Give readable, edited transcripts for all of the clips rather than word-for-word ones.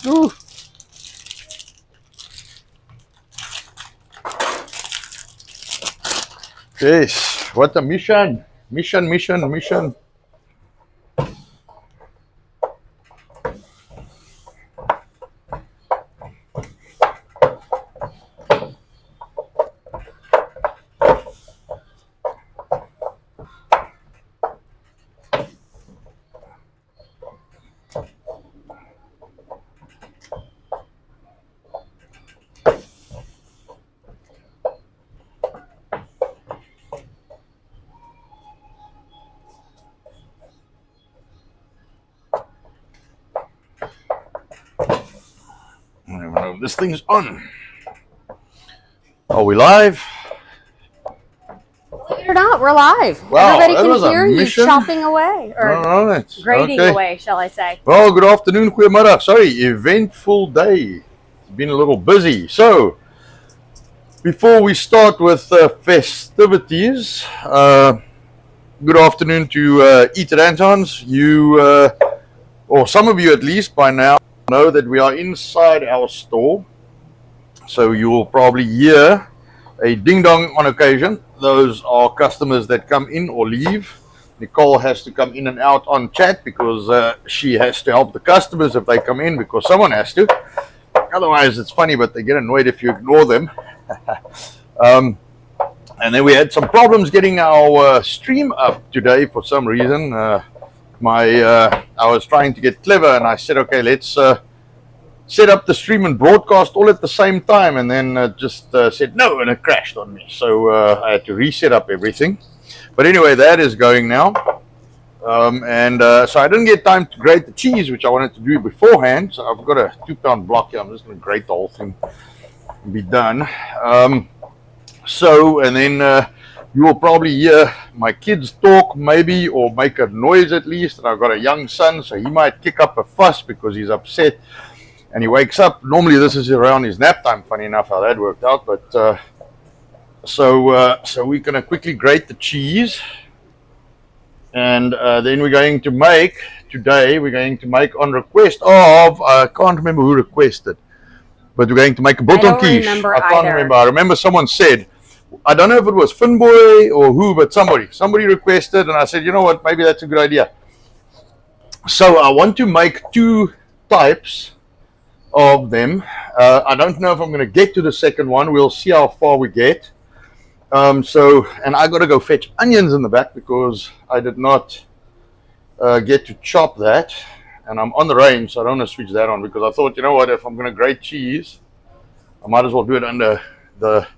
Ooh. Yes, what a mission. Mission. I don't even know if this thing's on. Are we live? Believe it or not, we're live. Wow, Everybody that can was a hear you mission. chopping away, or All right. grating Okay. away, shall I say. Well, good afternoon, goeiemiddag. Sorry, eventful day. It's been a little busy. So, before we start with festivities, good afternoon to Eat Rantons. You, or some of you at least by now, know that we are inside our store. So you will probably hear a ding dong on occasion. Those are customers that come in or leave. Nicole has to come in and out on chat because she has to help the customers if they come in, because someone has to. Otherwise, it's funny, but they get annoyed if you ignore them. And then we had some problems getting our stream up today for some reason. I was trying to get clever, and I said, okay, let's set up the stream and broadcast all at the same time, and then just said no, and it crashed on me. So I had to reset up everything. But anyway, that is going now. So I didn't get time to grate the cheese, which I wanted to do beforehand. So I've got a 2-pound block here. I'm just going to grate the whole thing and be done. And then you will probably hear my kids talk maybe, or make a noise at least. And I've got a young son, so he might kick up a fuss because he's upset. And he wakes up. Normally this is around his nap time, funny enough how that worked out. But so we're going to quickly grate the cheese. And then we're going to make, today, on request of, I can't remember who requested, but we're going to make a Biltong Quiche. I can't remember. I remember someone said, I don't know if it was Finboy or who, but somebody requested, and I said, you know what, maybe that's a good idea. So I want to make 2 types of them. I don't know if I'm going to get to the second one. We'll see how far we get. And I got to go fetch onions in the back because I did not get to chop that. And I'm on the range, so I don't want to switch that on, because I thought, you know what, if I'm going to grate cheese, I might as well do it under the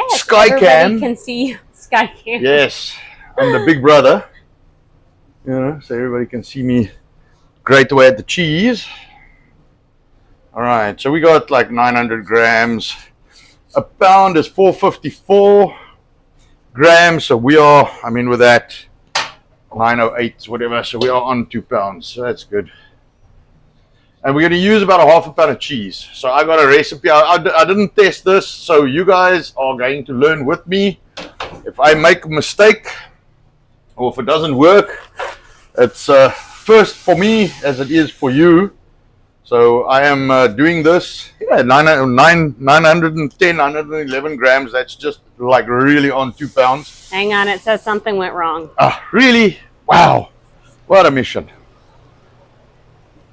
Sky Everybody can see Sky Cam. Yes, I'm the big brother. You know, so everybody can see me grate away at the cheese. All right, so we got like 900 grams. A pound is 454 grams. So we are, with that 908, whatever. So we are on 2 pounds. So that's good. And we're going to use about a half a pound of cheese. So I got a recipe. I didn't test this, so you guys are going to learn with me. If I make a mistake, or if it doesn't work, it's first for me as it is for you. So I am doing this, 910, 911 grams. That's just like really on 2 pounds. Hang on, it says something went wrong. Really? Wow. What a mission.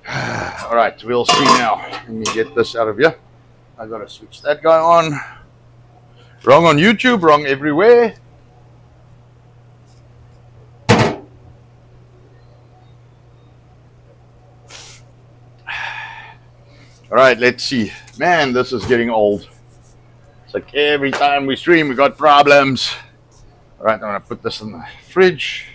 All right, we'll see now. Let me get this out of here. I got to switch that guy on. Wrong on YouTube, wrong everywhere. All right, let's see. Man, this is getting old. It's like every time we stream, we got problems. All right, I'm going to put this in the fridge.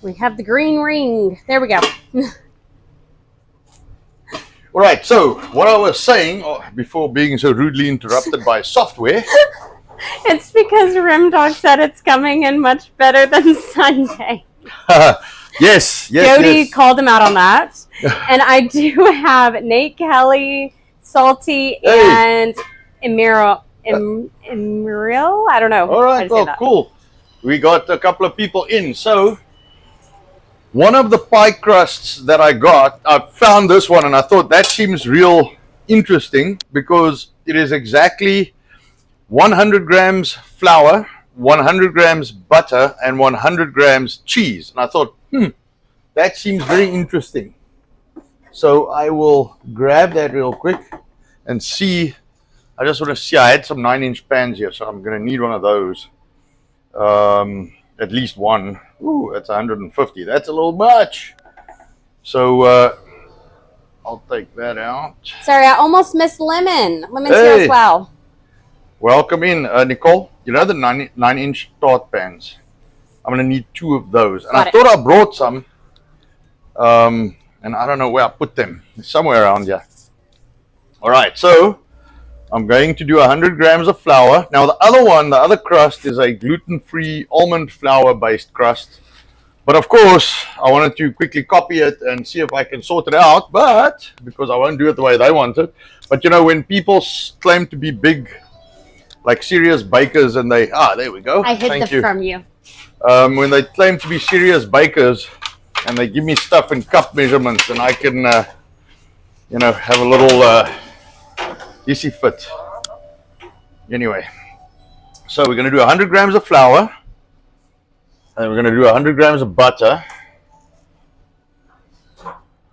We have the green ring. There we go. All right, so what I was saying before being so rudely interrupted by software. It's because Rimdog said it's coming in much better than Sunday. Yes. Jody called him out on that. And I do have Nate Kelly, Salty, and Emiro. I don't know. All right, well, cool. We got a couple of people in. So One of the pie crusts that I got, I found this one and I thought that seems real interesting because it is exactly 100 grams flour, 100 grams butter, and 100 grams cheese. And I thought, that seems very interesting. So I will grab that real quick and see. I just want to see. I had some 9-inch pans here, so I'm going to need one of those. At least one. Ooh, that's 150. That's a little much. So I'll take that out. Sorry, I almost missed Lemon. Lemon's Hey. here as well. Welcome in, Nicole. You know the 9-inch tart pans? I'm going to need 2 of those. And I thought I brought some. And I don't know where I put them. Somewhere around here. All right, so I'm going to do 100 grams of flour. Now the other crust is a gluten-free almond flour-based crust. But of course, I wanted to quickly copy it and see if I can sort it out. But because I won't do it the way they want it. But you know, when people claim to be big, like serious bakers, and they there we go. I hid them from you. When they claim to be serious bakers, and they give me stuff in cup measurements, and I can, you know, have a little easy fit. Anyway, so we're going to do 100 grams of flour, and we're going to do 100 grams of butter.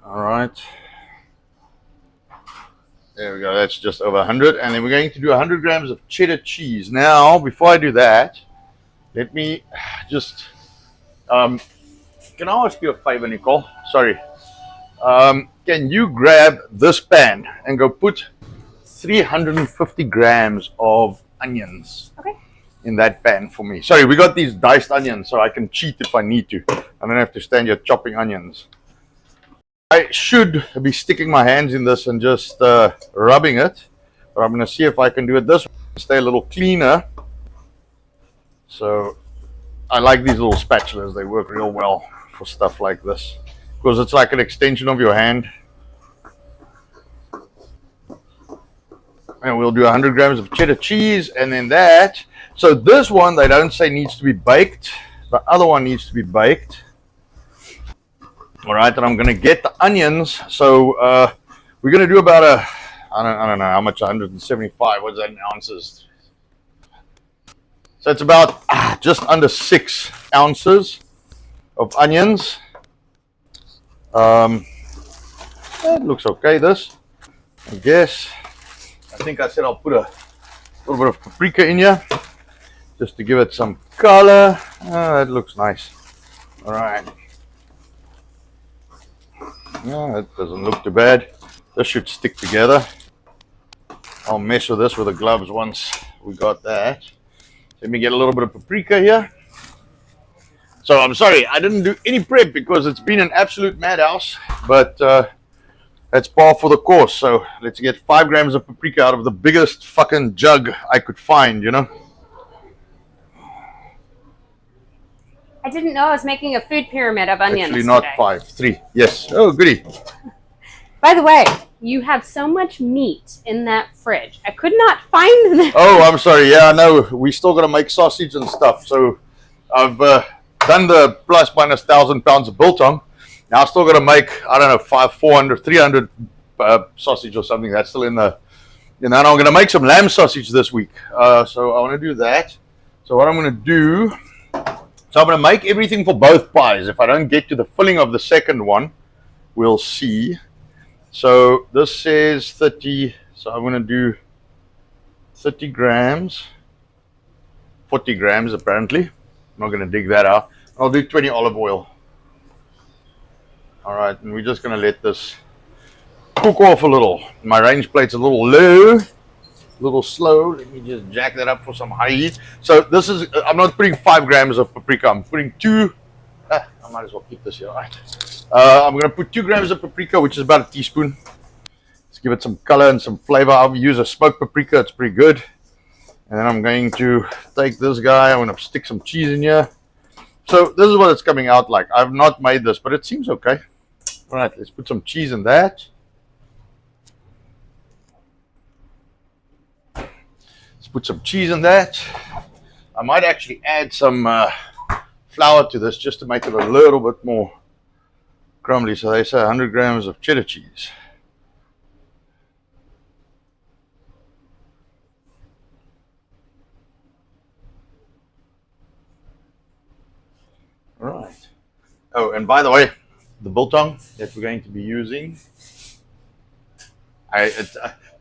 All right. There we go. That's just over 100. And then we're going to do 100 grams of cheddar cheese. Now, before I do that, let me just... can I ask you a favor, Nicole? Sorry. Can you grab this pan and go put 350 grams of onions in that pan for me? Sorry, we got these diced onions, so I can cheat if I need to. I don't have to stand here chopping onions. I should be sticking my hands in this and just rubbing it, but I'm going to see if I can do it this way. Stay a little cleaner. So I like these little spatulas. They work real well for stuff like this because it's like an extension of your hand. And we'll do 100 grams of cheddar cheese, and then that. So this one they don't say needs to be baked. The other one needs to be baked. All right, and I'm going to get the onions. So we're going to do about I don't know how much, 175. What's that in ounces? So it's about just under 6 ounces of onions. It looks okay, this. I guess. I think I said I'll put a little bit of paprika in here just to give it some color. That looks nice. All right. Yeah, that doesn't look too bad. This should stick together. I'll mess with this with the gloves once we got that. Let me get a little bit of paprika here. So I'm sorry, I didn't do any prep because it's been an absolute madhouse, but that's par for the course. So let's get 5 grams of paprika out of the biggest fucking jug I could find, you know. I didn't know I was making a food pyramid of onions. Actually, not today. 5, 3. Yes. Oh, goody. By the way, you have so much meat in that fridge. I could not find them. Oh, I'm sorry. Yeah, I know. We still got to make sausage and stuff. So I've done the plus minus 1,000 pounds of biltong. Now I still got to make, I don't know, 400, 300 sausage or something. That's still in the, you know, and I'm going to make some lamb sausage this week. So I want to do that. So what I'm going to do, so I'm going to make everything for both pies. If I don't get to the filling of the second one, we'll see. So this says 30, so I'm going to do 30 grams, 40 grams apparently. I'm not going to dig that out. I'll do 20 olive oil. All right, and we're just going to let this cook off a little. My range plate's a little low, a little slow. Let me just jack that up for some high heat. So this is, I'm not putting 5 grams of paprika. I'm putting 2. I might as well keep this here. All right. I'm going to put 2 grams of paprika, which is about a teaspoon. Let's give it some color and some flavor. I'll use a smoked paprika. It's pretty good. And then I'm going to take this guy. I'm going to stick some cheese in here. So this is what it's coming out like. I've not made this, but it seems okay. All right, let's put some cheese in that. Let's put some cheese in that. I might actually add some flour to this just to make it a little bit more crumbly. So they say 100 grams of cheddar cheese. Right. Oh, and by the way, the biltong that we're going to be using, it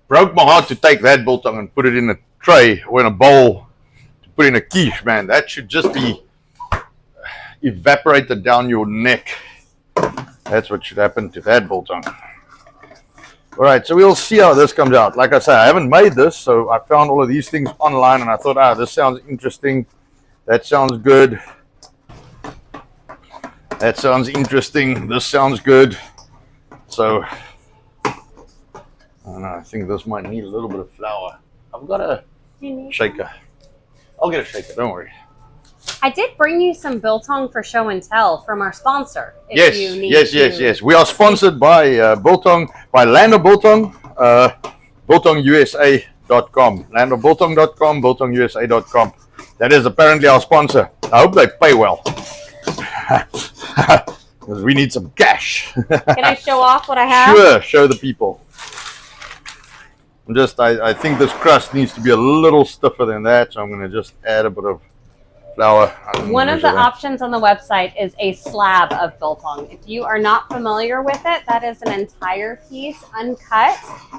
broke my heart to take that biltong and put it in a tray or in a bowl to put in a quiche, man. That should just be evaporated down your neck. That's what should happen to that biltong. All right, so we'll see how this comes out. Like I said, I haven't made this, so I found all of these things online, and I thought, this sounds interesting. That sounds good. That sounds interesting. This sounds good. So, I don't know. I think this might need a little bit of flour. I've got a shaker. I'll get a shaker. Don't worry. I did bring you some biltong for show and tell from our sponsor. Yes. We are sponsored by Biltong, by Land of Biltong, BiltongUSA.com. LandofBiltong.com, BiltongUSA.com. That is apparently our sponsor. I hope they pay well. Because we need some cash. Can I show off what I have? Sure, show the people. I think this crust needs to be a little stiffer than that, so I'm going to just add a bit of flour. One of the options on the website is a slab of biltong. If you are not familiar with it, that is an entire piece, uncut,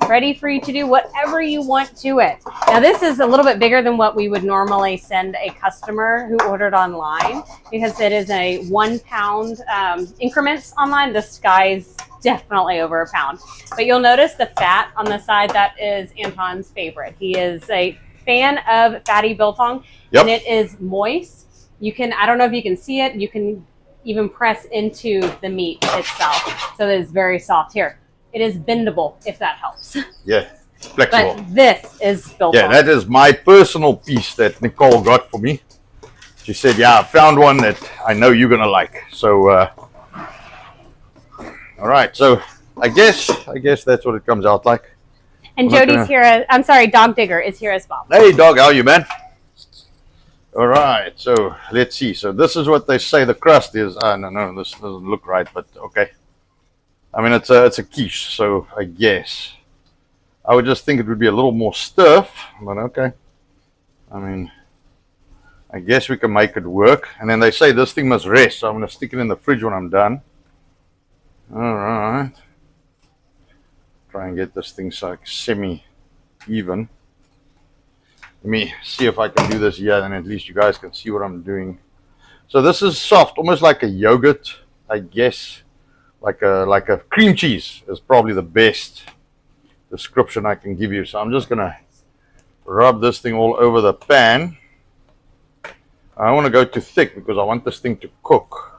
ready for you to do whatever you want to it. Now, this is a little bit bigger than what we would normally send a customer who ordered online, because it is a 1 pound increments online. This guy's definitely over a pound. But you'll notice the fat on the side. That is Anton's favorite. He is a fan of fatty biltong. Yep. And it is moist. You can, I don't know if you can see it, you can even press into the meat itself. So it is very soft. Here, it is bendable, if that helps. Yeah, flexible. But this is biltong. Yeah, that is my personal piece that Nicole got for me. She said, yeah, I found one that I know you're going to like. So, all right. So I guess that's what it comes out like. And Jody's here. I'm sorry, Dog Digger is here as well. Hey, dog, how are you, man? All right, so let's see. So this is what they say the crust is. No, this doesn't look right, but okay. I mean, it's a quiche, so I guess. I would just think it would be a little more stiff, but okay. I mean, I guess we can make it work. And then they say this thing must rest, so I'm going to stick it in the fridge when I'm done. All right. Try and get this thing like semi-even. Let me see if I can do this here, and at least you guys can see what I'm doing. So this is soft, almost like a yogurt, I guess. Like a cream cheese is probably the best description I can give you. So I'm just gonna rub this thing all over the pan. I don't want to go too thick because I want this thing to cook.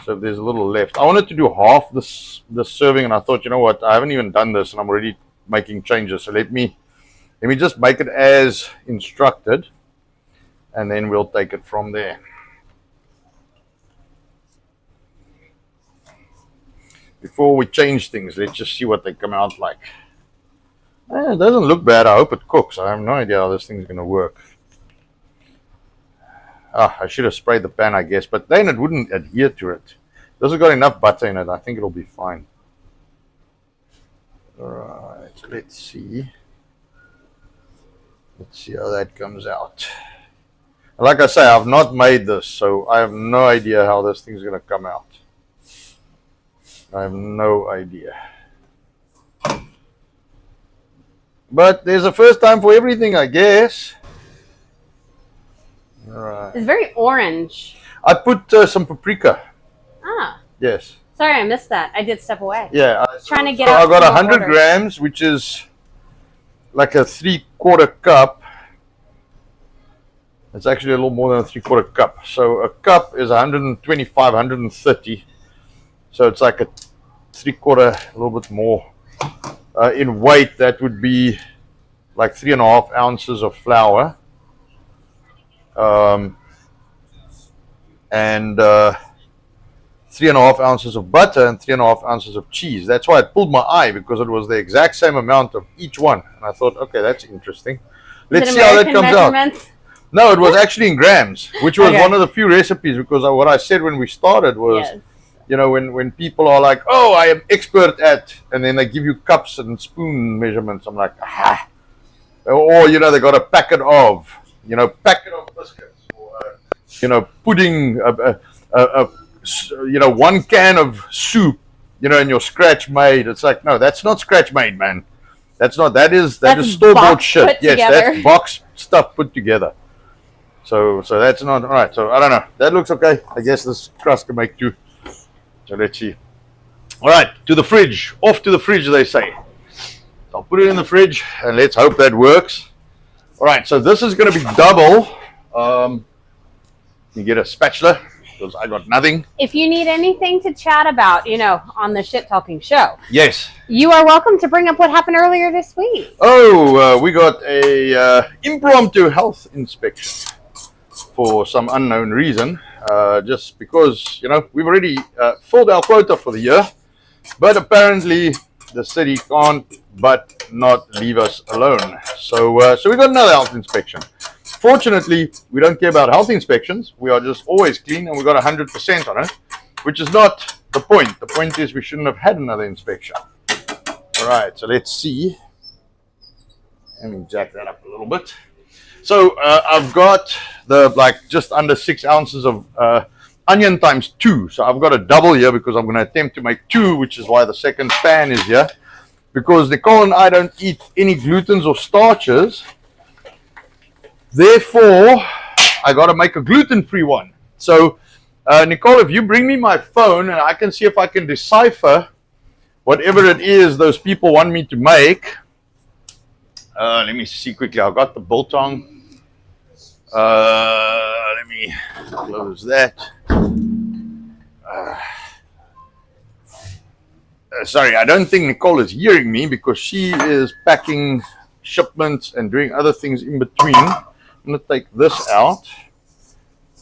So if there's a little left. I wanted to do half this serving, and I thought, you know what, I haven't even done this and I'm already making changes. So let me just make it as instructed, and then we'll take it from there. Before we change things, let's just see what they come out like. It doesn't look bad. I hope it cooks. I have no idea how this thing's going to work. I should have sprayed the pan, I guess, but then it wouldn't adhere to it. This has got enough butter in it. I think it'll be fine. All right, let's see. Let's see how that comes out. Like I say, I've not made this, so I have no idea how this thing's going to come out. I have no idea. But there's a first time for everything, I guess. All right. It's very orange. I put some paprika. Ah. Yes. Sorry, I missed that. I did step away. Yeah. Trying to get so out. I got 100 grams, which is like a 3/4 cup. It's actually a little more than a 3/4 cup. So a cup is 125, 130. So it's like a 3/4, a little bit more. In weight, that would be like 3.5 ounces of flour. And 3.5 ounces of butter and 3.5 ounces of cheese. That's why it pulled my eye, because it was the exact same amount of each one. And I thought, okay, that's interesting. Let's see how that comes out. No, it was actually in grams, which was one of the few recipes, because what I said when we started was You know, when people are like, oh, I am expert at, and then they give you cups and spoon measurements. I'm like, ah. Or, you know, they got a packet of, packet of biscuits, or, pudding, you know, 1 can of soup, and your scratch made. It's like, no, that's not scratch made, man. That is store bought shit. Yes, that's box stuff put together. So that's not all right. So I don't know. That looks okay. I guess this crust can make 2. So let's see. All right, to the fridge. Off to the fridge, they say. I'll put it in the fridge and let's hope that works. All right, so this is going to be double. You get a spatula because I got nothing. If you need anything to chat about, on the Shit Talking Show, yes, you are welcome to bring up what happened earlier this week. Oh, we got a impromptu health inspection for some unknown reason. Just because we've already filled our quota for the year, but apparently the city can't but not leave us alone. So we got another health inspection. Fortunately, we don't care about health inspections. We are just always clean, and we got 100% on it, which is not the point. The point is we shouldn't have had another inspection. All right, so let's see. Let me jack that up a little bit. So I've got just under 6 ounces of onion times 2. So I've got a double here because I'm going to attempt to make 2, which is why the second pan is here. Because Nicole and I don't eat any glutens or starches. Therefore, I got to make a gluten-free one. So, Nicole, if you bring me my phone and I can see if I can decipher whatever it is those people want me to make. Let me see quickly. I've got the biltong. Let me close that. Sorry, I don't think Nicole is hearing me because she is packing shipments and doing other things in between. I'm going to take this out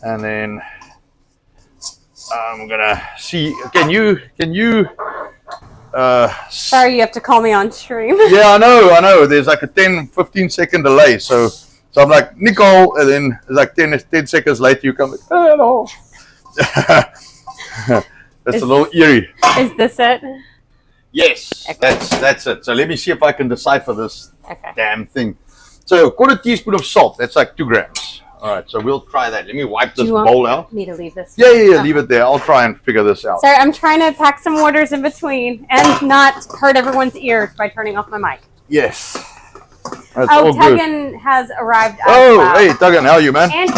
and then I'm going to see. Can you sorry, you have to call me on stream. Yeah, I know. There's like a 10-15 second delay. So I'm like, Nicole, and then it's like 10 seconds later you come like, hello. That's a little eerie. Is this it? Yes, okay. That's it. So let me see if I can decipher this damn thing. So 1/4 teaspoon of salt. That's like 2 grams. All right, so we'll try that. Let me wipe this bowl out. Me to leave this? Yeah, leave it there. I'll try and figure this out. Sorry, I'm trying to pack some orders in between and not hurt everyone's ears by turning off my mic. Yes. That's all Tuggan has arrived as well. Hey, Tuggan, how are you, man? And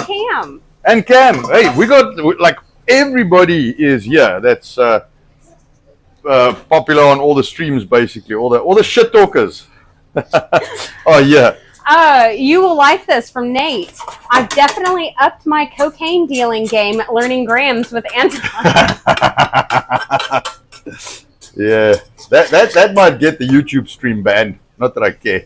Cam. Hey, we got, like, everybody is here. That's popular on all the streams, basically. All the shit talkers. Oh, yeah. You will like this from Nate. I've definitely upped my cocaine dealing game, learning grams with Anton. Yeah, that might get the YouTube stream banned. Not that I care.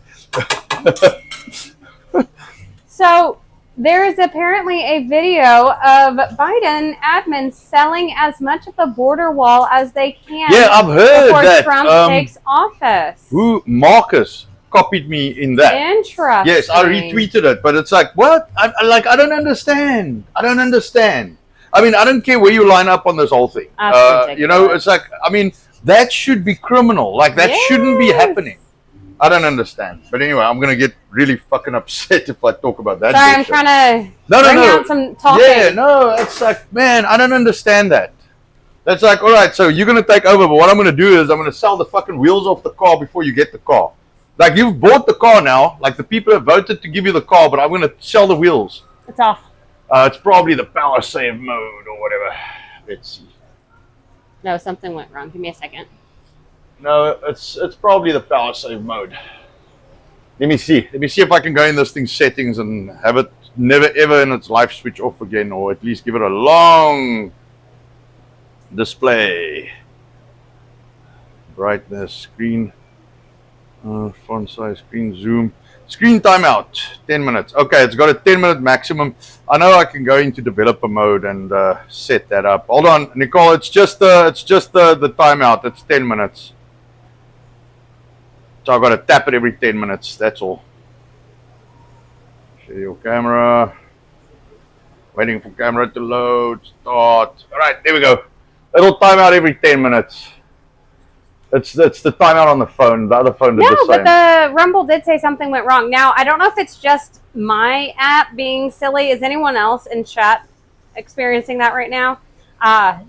So there is apparently a video of Biden admins selling as much of the border wall as they can. Yeah, I've heard before that. Trump takes office. Marcus copied me in that. Interesting. Yes, I retweeted it, but it's like, what? I don't understand. I mean, I don't care where you line up on this whole thing. It's like, I mean, that should be criminal. Like, that shouldn't be happening. I don't understand. But anyway, I'm going to get really fucking upset if I talk about that. Sorry, bullshit. I'm trying to bring out some talking. Yeah, no, it's like, man, I don't understand that. That's like, all right, so you're going to take over, but what I'm going to do is I'm going to sell the fucking wheels off the car before you get the car. Like, you've bought the car now. Like, the people have voted to give you the car, but I'm going to sell the wheels. It's off. It's probably the power save mode or whatever. Let's see. No, something went wrong. Give me a second. No, it's probably the power save mode. Let me see. Let me see if I can go in this thing's settings and have it never ever in its life switch off again, or at least give it a long display. Brightness, screen, font size, screen zoom. Screen timeout, 10 minutes. Okay, it's got a 10-minute maximum. I know I can go into developer mode and set that up. Hold on, Nicole, it's just the timeout. It's 10 minutes. So I've got to tap it every 10 minutes. That's all. Share your camera. Waiting for camera to load. Start. All right, there we go. It'll time out every 10 minutes. It's the timeout on the phone. The other phone did the same. No, but the Rumble did say something went wrong. Now, I don't know if it's just my app being silly. Is anyone else in chat experiencing that right now?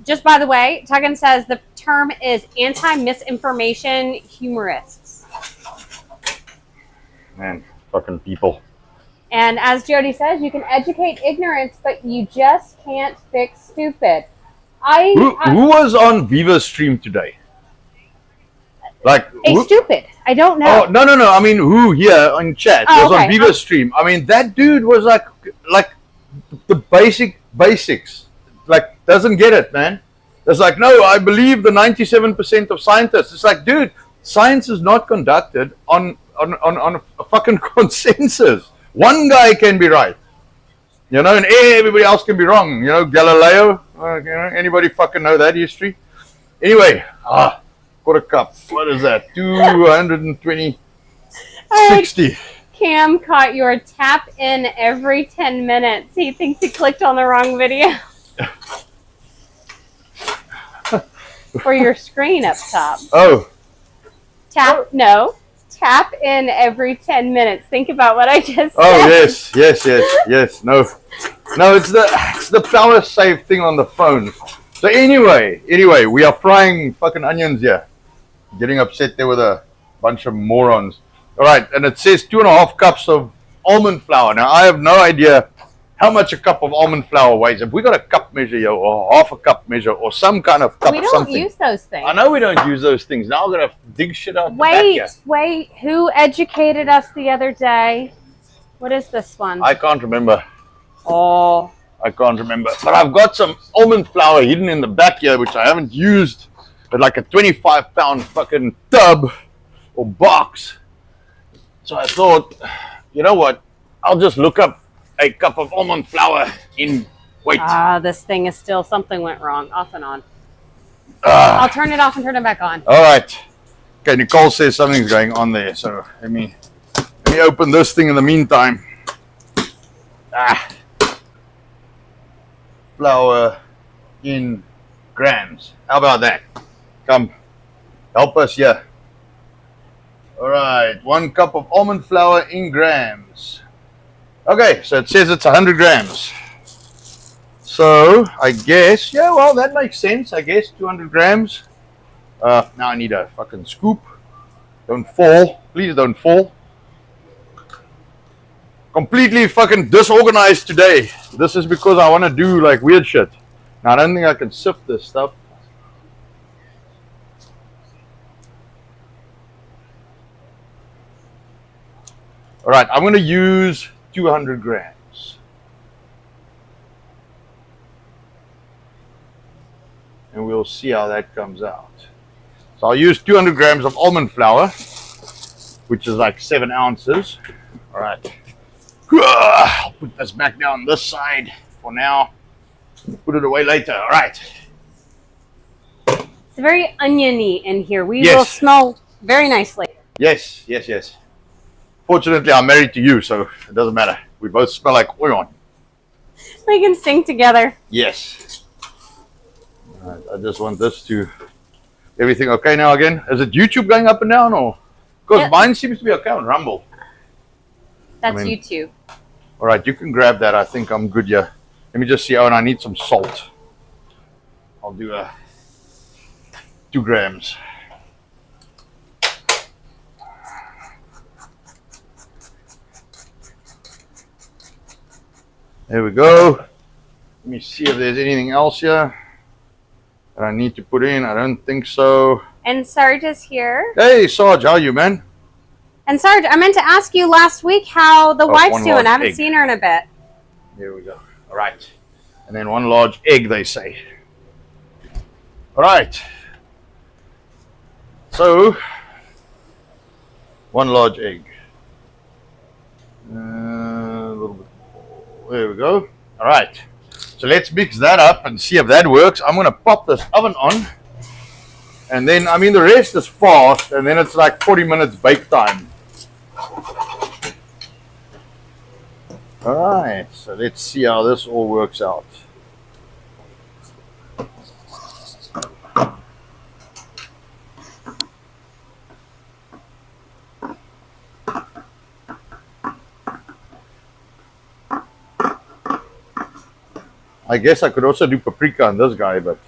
Just by the way, Tuggin says the term is anti-misinformation humorists. Man, fucking people. And as Jody says, you can educate ignorance, but you just can't fix stupid. Who was on Viva's stream today? Like stupid. I don't know. Oh no! I mean, who here on chat was on Viva's stream? I mean, that dude was like the basics. Like, doesn't get it, man. It's like, no, I believe the 97% of scientists. It's like, dude, science is not conducted on a fucking consensus. One guy can be right, you know, and everybody else can be wrong. You know, Galileo. You know, anybody fucking know that history? Anyway, got a cup. What is that? 220, 60. Cam caught your tap in every 10 minutes. He thinks he clicked on the wrong video. Or your screen up top. Oh. Tap in every 10 minutes. Think about what I just said. Oh, yes. No, it's the power save thing on the phone. So anyway, we are frying fucking onions here. Getting upset there with a bunch of morons. All right, and it says 2.5 cups of almond flour. Now, I have no idea how much a cup of almond flour weighs. If we got a cup measure here, or half a cup measure, or some kind of cup, we don't use those things. I know we don't use those things. Now I'm gonna dig shit out. Wait. Who educated us the other day? What is this one? I can't remember. Oh. I can't remember. But I've got some almond flour hidden in the back here, which I haven't used. But like a 25-pound fucking tub or box. So I thought, you know what? I'll just look up a cup of almond flour in weight. This thing is still, something went wrong. Off and on. I'll turn it off and turn it back on. All right. Okay, Nicole says something's going on there. So let me open this thing in the meantime. Flour in grams. How about that? Come, help us here. All right, 1 cup of almond flour in grams. Okay, so it says it's 100 grams. So I guess, yeah, well, that makes sense. I guess 200 grams. Now I need a fucking scoop. Don't fall. Please don't fall. Completely fucking disorganized today. This is because I want to do like weird shit. Now I don't think I can sift this stuff. All right, I'm going to use 200 grams. And we'll see how that comes out. So I'll use 200 grams of almond flour, which is like 7 ounces. All right. I'll put this back down this side for now. Put it away later. All right. It's very oniony in here. We will smell very nicely. Yes. Fortunately, I'm married to you, so it doesn't matter. We both smell like onion. We can sing together. Yes. All right, I just want this to... Everything okay now again? Is it YouTube going up and down, or... Because mine seems to be okay on Rumble. That's YouTube. All right, you can grab that. I think I'm good here. Let me just see. Oh, and I need some salt. I'll do 2 grams. There we go. Let me see if there's anything else here that I need to put in. I don't think so. And Sarge is here. Hey, Sarge, how are you, man? And Sarge, I meant to ask you last week how the wife's doing. I haven't seen her in a bit. Here we go. All right. And then 1 large egg, they say. All right. So, 1 large egg. A little bit. There we go. All right. So let's mix that up and see if that works. I'm going to pop this oven on. And then, I mean, the rest is fast. And then it's like 40 minutes bake time. All right. So let's see how this all works out. I guess I could also do paprika on this guy, but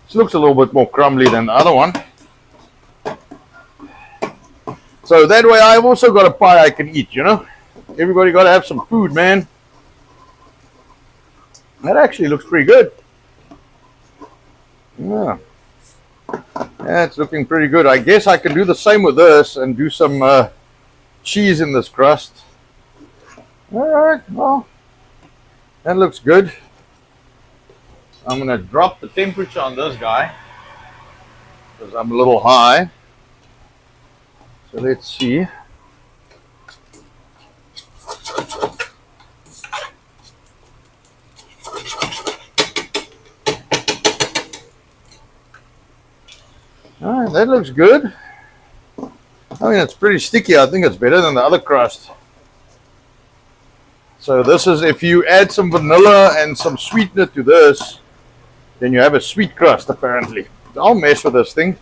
this looks a little bit more crumbly than the other one. So that way I've also got a pie I can eat, you know. Everybody got to have some food, man. That actually looks pretty good. Yeah. It's looking pretty good. I guess I can do the same with this and do some cheese in this crust. Alright, well, that looks good. I'm going to drop the temperature on this guy because I'm a little high. So let's see. Alright, that looks good. I mean, it's pretty sticky. I think it's better than the other crust. So this is, if you add some vanilla and some sweetener to this, then you have a sweet crust apparently. I'll mess with this thing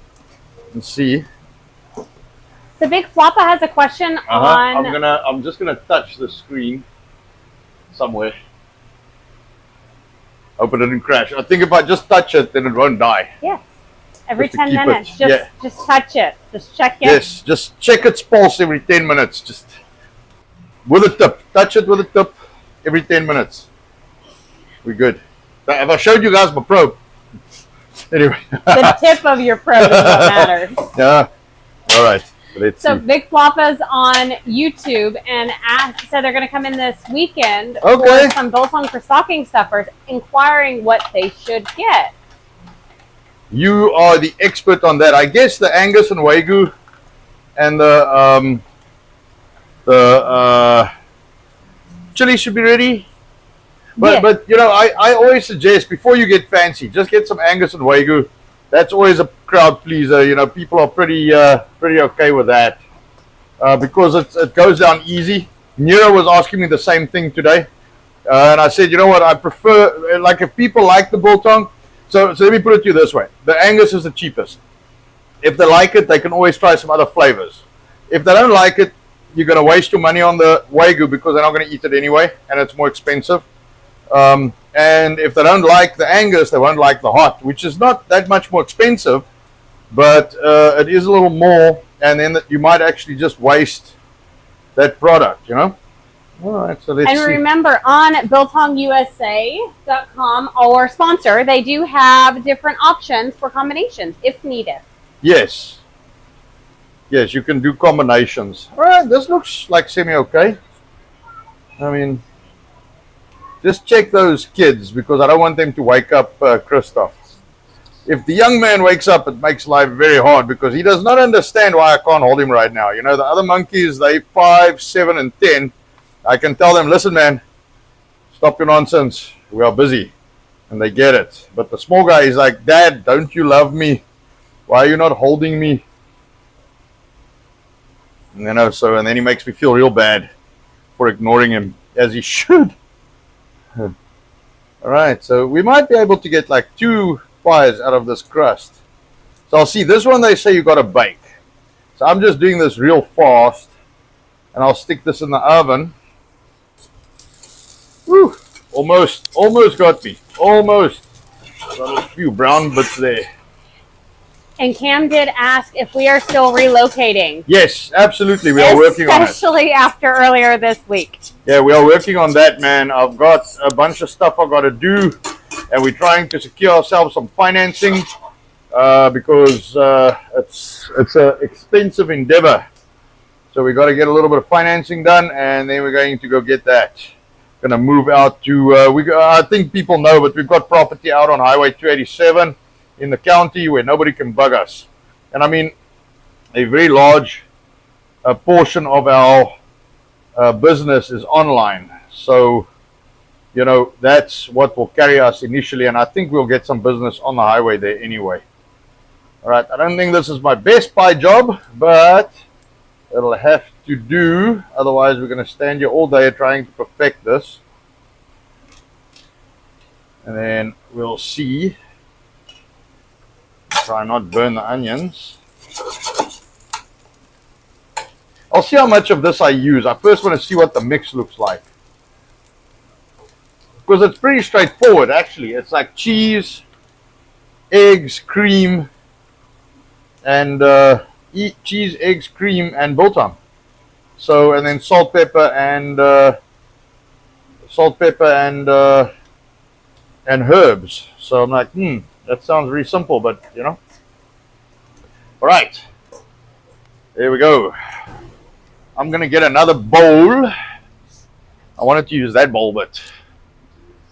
and see. So Big Floppa has a question on... I'm just gonna touch the screen somewhere. Hope it didn't crash. I think if I just touch it, then it won't die. Yes. Every Just to 10 keep minutes. it, Just touch it. Just check it. Yes, just check its pulse every 10 minutes. Just with a tip. Touch it with a tip every 10 minutes. We're good. Have I showed you guys my probe? Anyway. The tip of your probe is what matters. Yeah. All right. Let's So see. Big Floppa's on YouTube and said they're going to come in this weekend Okay. for some Biltong for stocking stuffers, inquiring what they should get. You are the expert on that. I guess the Angus and Wagyu and the chili should be ready. But Yes. but you know, I always suggest before you get fancy, just get some Angus and Wagyu. That's always a crowd pleaser. You know, people are pretty okay with that because it goes down easy. Nero was asking me the same thing today, and I said, you know what, I prefer, like, if people like the biltong. So let me put it to you this way: the Angus is the cheapest. If they like it, they can always try some other flavors. If they don't like it, you're going to waste your money on the Wagyu because they're not going to eat it anyway, and it's more expensive. And if they don't like the Angus, they won't like the hot, which is not that much more expensive, but it is a little more, and then you might actually just waste that product, you know? All right, so let's And see. remember, on BiltongUSA.com, our sponsor, they do have different options for combinations if needed. Yes. Yes, you can do combinations. All right, this looks like semi-okay. I mean, just check those kids because I don't want them to wake up Christoph. If the young man wakes up, it makes life very hard because he does not understand why I can't hold him right now. You know, the other monkeys, they 5, 7, and 10. I can tell them, listen, man, stop your nonsense. We are busy. And they get it. But the small guy is like, Dad, don't you love me? Why are you not holding me? You know, so, and then he makes me feel real bad for ignoring him, as he should. All right, so we might be able to get like 2 pies out of this crust. So I'll see. This one they say you got to bake. So I'm just doing this real fast, and I'll stick this in the oven. Woo! Almost got me. Almost. Got a few brown bits there. And Cam did ask if we are still relocating. Yes, absolutely. We are working on it. Especially after earlier this week. Yeah, we are working on that, man. I've got a bunch of stuff I've got to do, and we're trying to secure ourselves some financing because it's an expensive endeavor. So we got to get a little bit of financing done, and then we're going to go get that. Going to move out to, I think people know, but we've got property out on Highway 287 in the county where nobody can bug us. And I mean, a very large portion of our business is online. So, you know, that's what will carry us initially. And I think we'll get some business on the highway there anyway. All right. I don't think this is my best pie job, but it'll have to do. Otherwise, we're going to stand here all day trying to perfect this. And then we'll see. Try not burn the onions. I'll see how much of this I use. I first want to see what the mix looks like. Because it's pretty straightforward, actually. It's like cheese, eggs, cream, and cheese, eggs, cream, and biltong. So, and then salt, pepper, and herbs. So I'm like, that sounds very simple, but you know. All right, there we go. I'm gonna get another bowl. I wanted to use that bowl, but.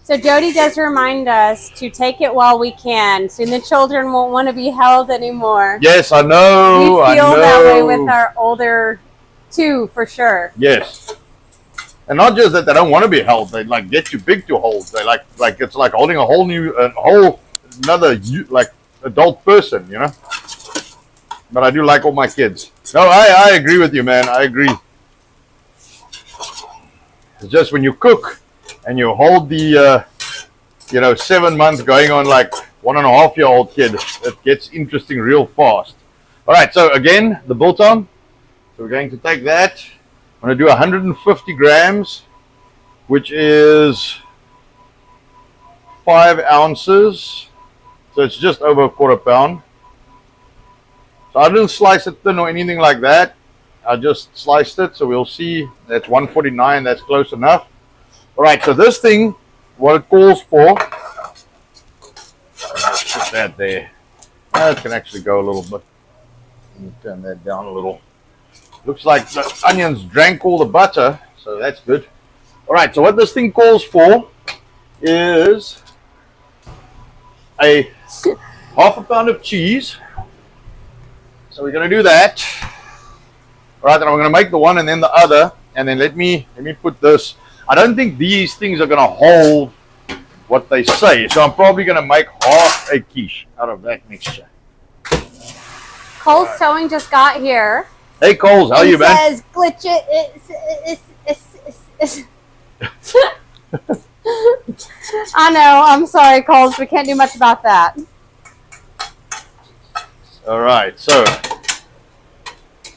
So Jody does remind us to take it while we can. Soon the children won't want to be held anymore. Yes, I know. We feel that way with our older two, for sure. Yes. And not just that they don't want to be held, they like get too big to hold. They like it's like holding a whole another like adult person, you know. But I do like all my kids. No, I agree with you, man. I agree. It's just when you cook and you hold the 7 months going on like 1.5-year-old kid, it gets interesting real fast. All right, so again, the biltong. So we're going to take that. I'm going to do 150 grams, which is 5 ounces. So it's just over a quarter pound. So I didn't slice it thin or anything like that. I just sliced it. So we'll see. That's 149. That's close enough. All right. So this thing, what it calls for. Let's put that there. That can actually go a little bit. Let me turn that down a little. Looks like the onions drank all the butter, so that's good. All right, so what this thing calls for is a half a pound of cheese. So we're going to do that. All right, and I'm going to make the one and then the other, and then let me put this. I don't think these things are going to hold what they say, so I'm probably going to make half a quiche out of that mixture. Cole's towing just got here. Hey, Coles, how are you, man? Says glitch it. I know. I'm sorry, Coles. We can't do much about that. All right, so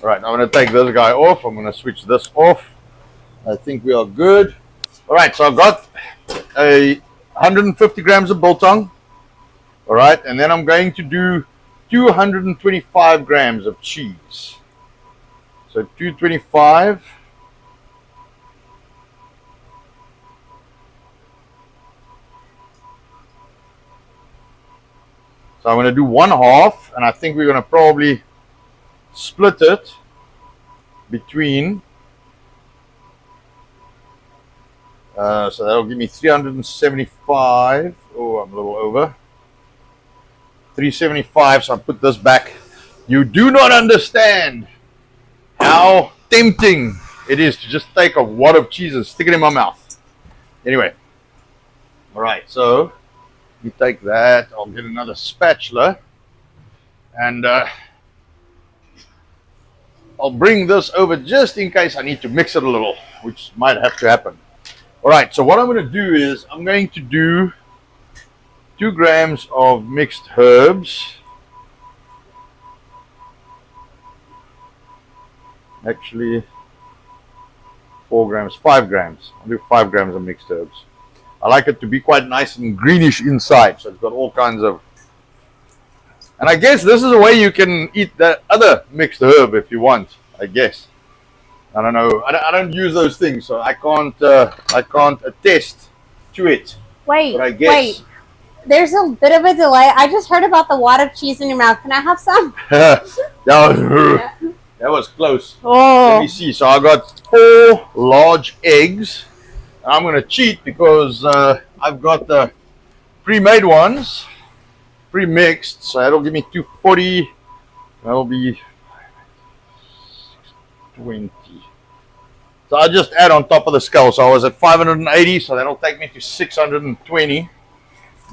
I'm going to take this guy off. I'm going to switch this off. I think we are good. All right, so I've got 150 grams of biltong. All right, and then I'm going to do 225 grams of cheese. So 225. So I'm going to do 1/2, and I think we're going to probably split it between. So that'll give me 375. Oh, I'm a little over. 375. So I'll put this back. You do not understand how tempting it is to just take a wad of cheese and stick it in my mouth. Anyway, all right, so you take that. I'll get another spatula, and I'll bring this over just in case I need to mix it a little, which might have to happen. All right, so what I'm going to do is I'm going to do 2 grams of mixed herbs. Actually, 4 grams, 5 grams. I'll do 5 grams of mixed herbs. I like it to be quite nice and greenish inside, so it's got all kinds of. And I guess this is a way you can eat the other mixed herb if you want. I guess. I don't know. I don't use those things, so I can't attest to it. Wait, but I guess, wait. There's a bit of a delay. I just heard about the wad of cheese in your mouth. Can I have some? That was close. Oh. Let me see. So I got 4 large eggs. I'm going to cheat because I've got the pre-made ones, pre-mixed. So that'll give me 240. That'll be 20. So I'll just add on top of the scale. So I was at 580. So that'll take me to 620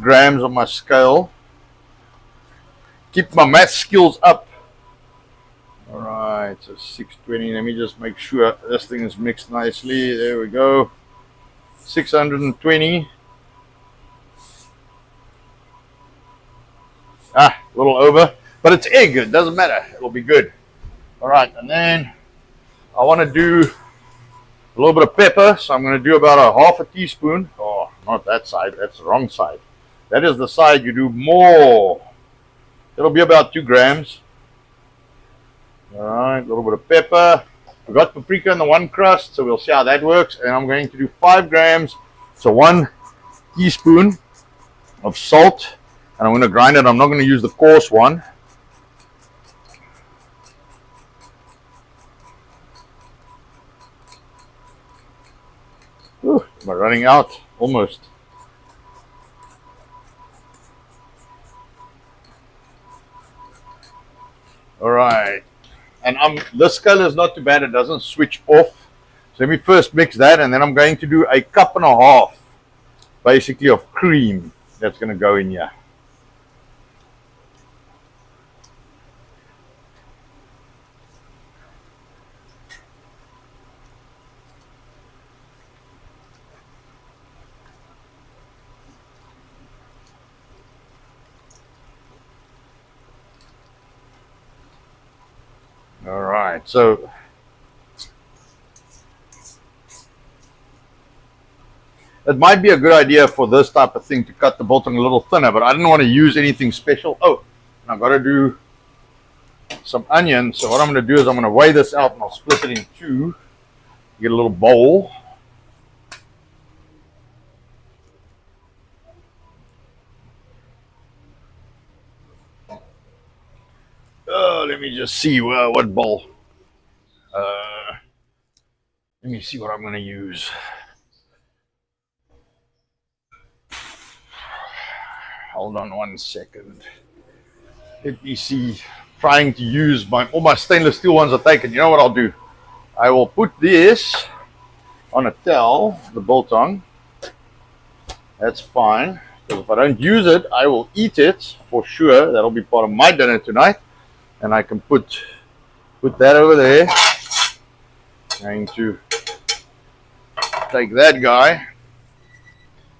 grams on my scale. Keep my math skills up. All right, so 620. Let me just make sure this thing is mixed nicely. There we go. 620. A little over, but it's egg. It doesn't matter. It'll be good. All right, and then I want to do a little bit of pepper, so I'm going to do about a half a teaspoon. Oh, not that side, that's the wrong side. That is the side you do more. It'll be about 2 grams. Alright, a little bit of pepper. We got paprika in the one crust, so we'll see how that works. And I'm going to do 5 grams, so 1 teaspoon of salt. And I'm going to grind it. I'm not going to use the coarse one. Ooh, am I running out? Almost. Alright. And this color is not too bad. It doesn't switch off. So let me first mix that, and then I'm going to do a cup and a half, basically, of cream that's going to go in here. Alright, so it might be a good idea for this type of thing to cut the biltong a little thinner, but I didn't want to use anything special. Oh, and I've got to do some onions. So what I'm going to do is I'm going to weigh this out and I'll split it in 2. Get a little bowl. Let me just see what bowl. Let me see what I'm going to use. Hold on 1 second. Let me see. Trying to use all my stainless steel ones are taken. You know what I'll do? I will put this on a towel, the biltong. That's fine. Because if I don't use it, I will eat it for sure. That'll be part of my dinner tonight. And I can put that over there. Going to take that guy.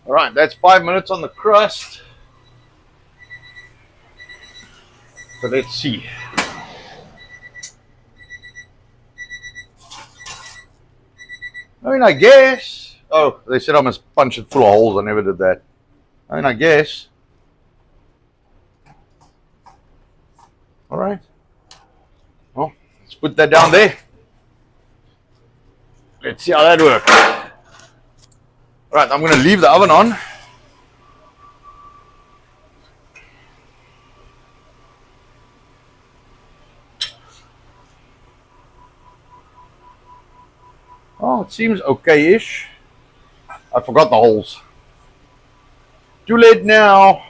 All right, that's 5 minutes on the crust. So let's see. I mean, I guess. Oh, they said I must punch it full of holes. I never did that. I mean, I guess. All right. Well, let's put that down there. Let's see how that works. All right, I'm going to leave the oven on. Oh, it seems okay-ish. I forgot the holes. Too late now.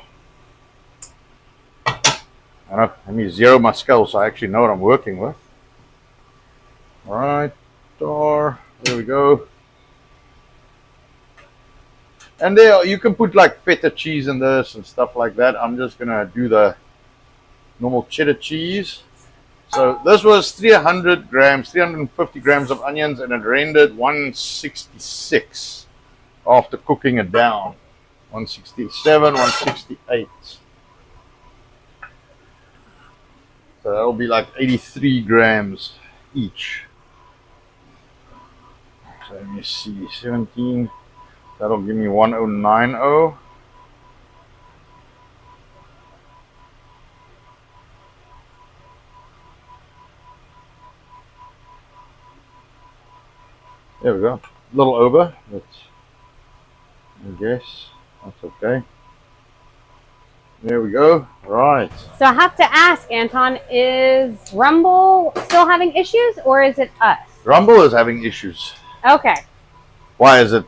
Let me zero my scale so I actually know what I'm working with. All right, there we go. And there you can put like feta cheese in this and stuff like that. I'm just gonna do the normal cheddar cheese. So this was 300 grams, 350 grams of onions, and it rendered 166 after cooking it down. 167, 168. So that'll be like 83 grams each. So let me see, 17. That'll give me 1090. There we go. A little over, but I guess that's okay. There we go. Right. So I have to ask, Anton, is Rumble still having issues, or is it us? Rumble is having issues. Okay. Why is it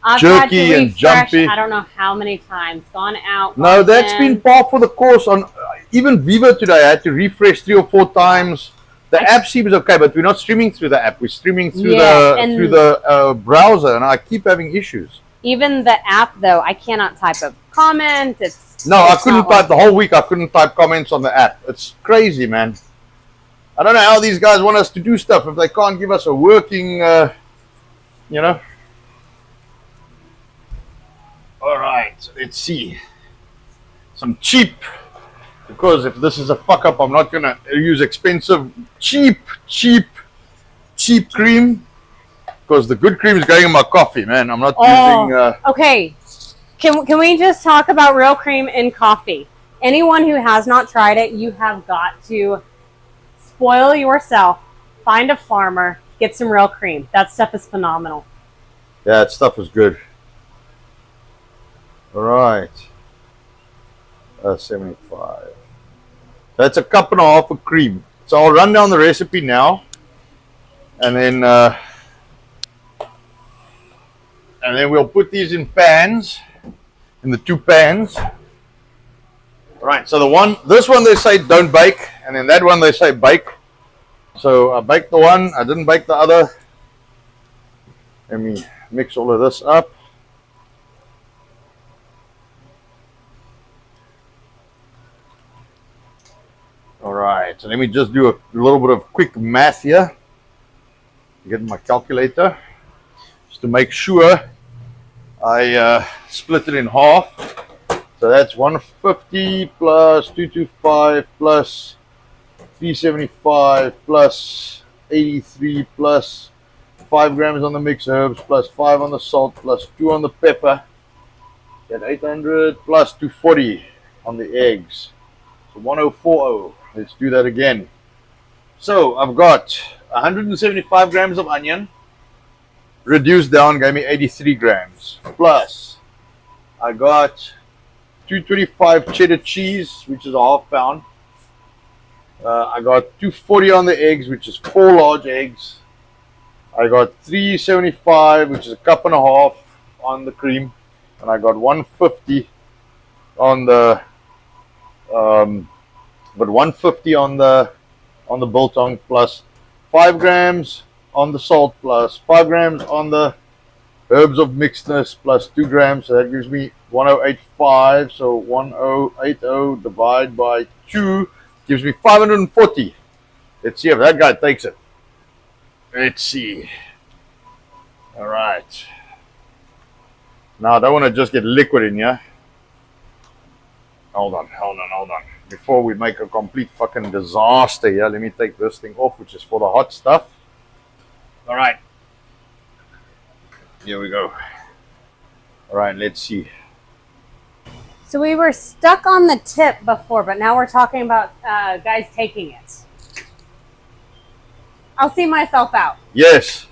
I've jerky had to and jumpy? I don't know how many times. Gone out. No, that's been par for the course. On even Vivo today, I had to refresh 3 or 4 times. The app seems okay, but we're not streaming through the app. We're streaming through the browser, and I keep having issues. Even the app, though, I cannot type a comment. I couldn't type the whole week. I couldn't type comments on the app. It's crazy, man. I don't know how these guys want us to do stuff if they can't give us a working, you know. All right, so let's see. Some cheap. Because if this is a fuck up, I'm not gonna use expensive, cheap cheap cream because the good cream is going in my coffee, man. I'm not using. Okay. Can we just talk about real cream in coffee? Anyone who has not tried it, you have got to spoil yourself. Find a farmer, get some real cream. That stuff is phenomenal. Yeah, that stuff is good. All right. 75. That's a cup and a half of cream. So I'll run down the recipe now, and then we'll put these in pans, in the 2 pans. All right. So this one they say don't bake, and then that one they say bake. So I baked the one, I didn't bake the other. Let me mix all of this up. All right, so let me just do a little bit of quick math here. Get my calculator just to make sure I split it in half. So that's 150 plus 225 plus 375 plus 83 plus 5 grams on the mixed herbs plus 5 on the salt plus 2 on the pepper. Get 800 plus 240 on the eggs. So 1040. Let's do that again. So I've got 175 grams of onion. Reduced down, gave me 83 grams. Plus, I got 225 cheddar cheese, which is a half pound. I got 240 on the eggs, which is 4 large eggs. I got 375, which is a cup and a half on the cream. And I got 150 on the 150 on the biltong plus 5 grams on the salt plus 5 grams on the herbs of mixedness plus 2 grams. So that gives me 1085. So 1080 divided by 2 gives me 540. Let's see if that guy takes it. Let's see. All right. Now I don't want to just get liquid in here. Hold on. Before we make a complete fucking disaster here, let me take this thing off, which is for the hot stuff. All right. Here we go. All right, let's see. So we were stuck on the tip before, but now we're talking about guys taking it. I'll see myself out. Yes.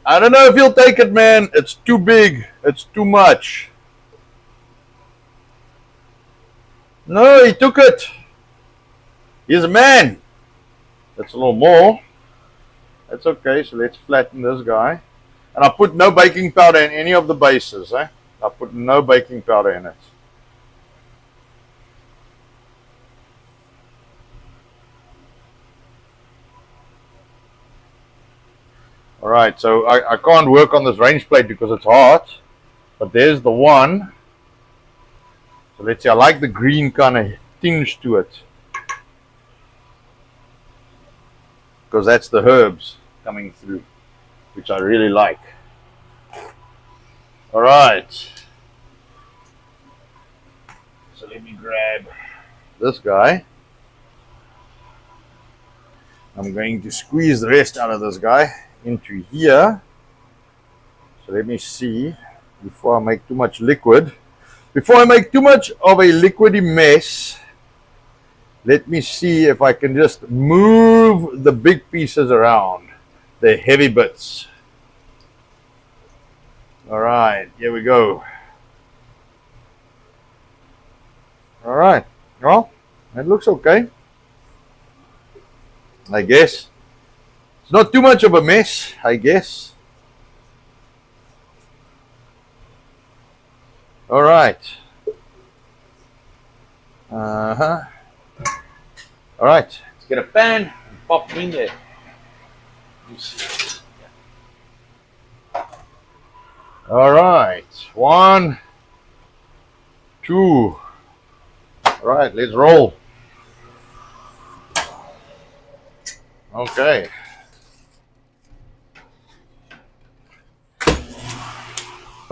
I don't know if he'll take it, man. It's too big. It's too much. No, he took it. He's a man. That's a little more. That's okay. So let's flatten this guy. And I put no baking powder in any of the bases. I put no baking powder in it. All right, so I can't work on this range plate because it's hot. But there's the one. So let's see, I like the green kind of tinge to it. Because that's the herbs coming through, which I really like. All right. So let me grab this guy. I'm going to squeeze the rest out of this guy into here. So let me see, before I make too much liquid. Before I make too much of a liquidy mess, let me see if I can just move the big pieces around, the heavy bits. All right, here we go. All right, well, that looks okay, I guess. It's not too much of a mess, I guess. All right. All right, let's get a pan and pop in there. All right, 1, 2. All right, let's roll. Okay.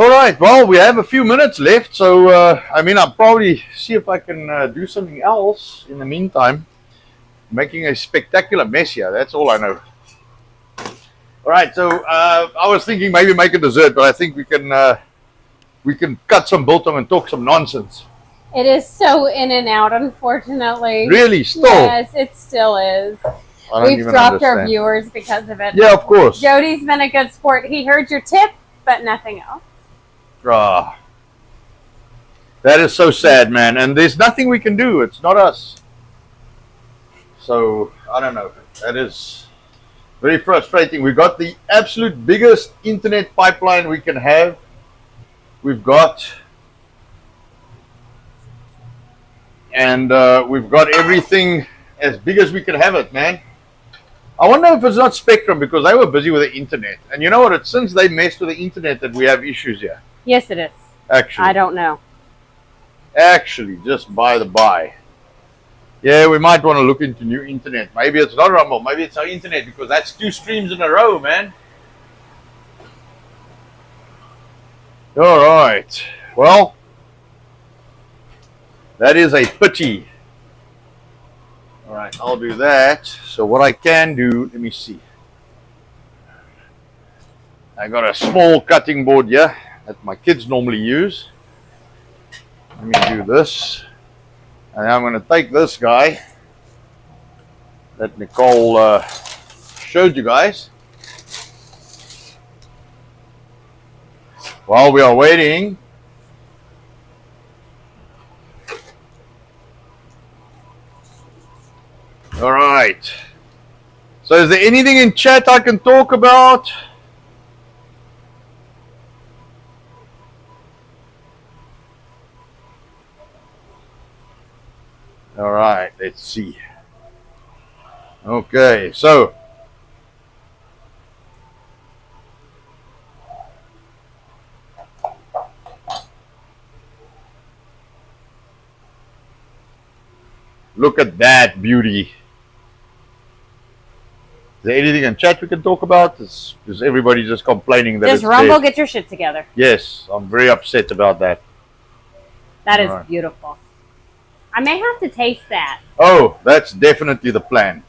All right, well, we have a few minutes left, so I mean, I'll probably see if I can do something else in the meantime. making a spectacular mess here. That's all I know. All right, so I was thinking maybe make a dessert, but I think we can cut some biltong and talk some nonsense. It is so in and out, unfortunately. Really, still? Yes, it still is. We've dropped our viewers because of it. Yeah, of course. Jody's been a good sport. He heard your tip, but nothing else. Ah, that is so sad, man. And there's nothing we can do. It's not us. So, I don't know. That is very frustrating. We got the absolute biggest internet pipeline we can have. We've got everything as big as we can have it, man. I wonder if it's not Spectrum because they were busy with the internet. And you know what? It's since they messed with the internet that we have issues here. Yes, it is. Actually. I don't know. Actually, just by the by. Yeah, we might want to look into new internet. Maybe it's not Rumble. Maybe it's our internet because that's 2 streams in a row, man. All right. Well, that is a pity. All right, I'll do that. So what I can do, let me see. I got a small cutting board here that my kids normally use. Let me do this. And I'm going to take this guy that Nicole showed you guys. While we are waiting, all right. So is there anything in chat I can talk about? All right, let's see. Okay, so look at that beauty. Is there anything in chat we can talk about? Is everybody just complaining that just it's Rumble, dead? get your shit together. Yes, I'm very upset about that. That is beautiful. I may have to taste that. Oh, that's definitely the plan.